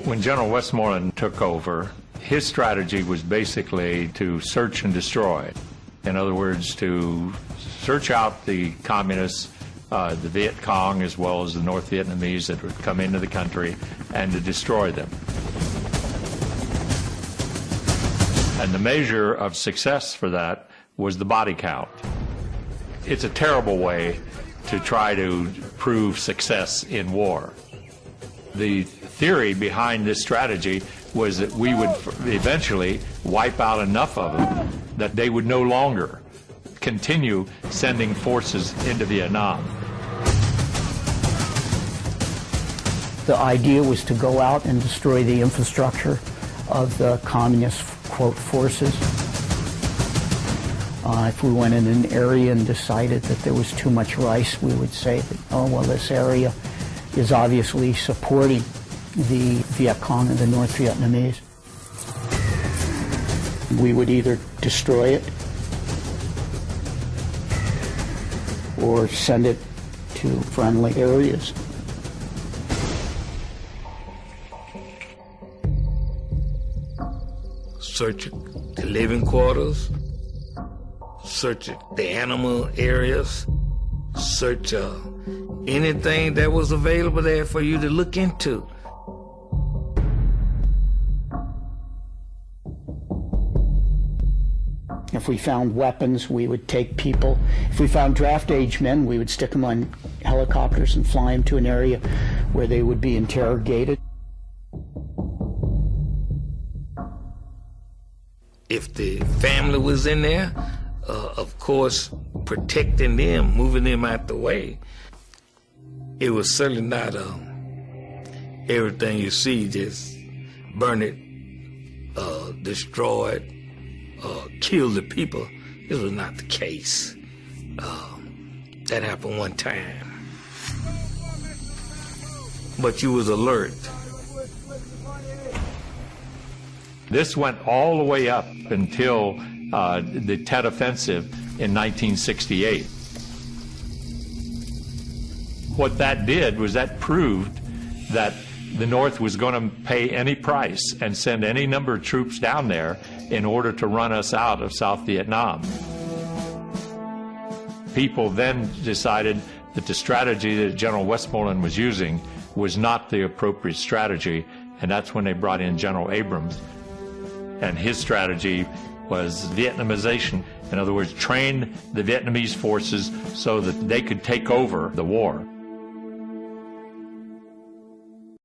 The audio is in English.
When General Westmoreland took over, his strategy was basically to search and destroy. In other words, to search out the communists, the Viet Cong, as well as the North Vietnamese that would come into the country, and to destroy them. And the measure of success for that was the body count. It's a terrible way to try to prove success in war. The theory behind this strategy was that we would eventually wipe out enough of them that they would no longer continue sending forces into Vietnam. The idea was to go out and destroy the infrastructure of the communist, quote, forces. If we went in an area and decided that there was too much rice, we would say that, oh, well, this area is obviously supporting the Viet Cong and the North Vietnamese. We would either destroy it or send it to friendly areas. Search the living quarters, search the animal areas, search anything that was available there for you to look into. If we found weapons, we would take people. If we found draft-age men, we would stick them on helicopters and fly them to an area where they would be interrogated. If the family was in there, of course, protecting them, moving them out the way. It was certainly not everything you see, just burn it, destroy it, kill the people. This was not the case. That happened one time. But you was alert. This went all the way up until the Tet Offensive in 1968. What that did was that proved that the North was going to pay any price and send any number of troops down there in order to run us out of South Vietnam. People then decided that the strategy that General Westmoreland was using was not the appropriate strategy, and that's when they brought in General Abrams. And his strategy was Vietnamization. In other words, train the Vietnamese forces so that they could take over the war.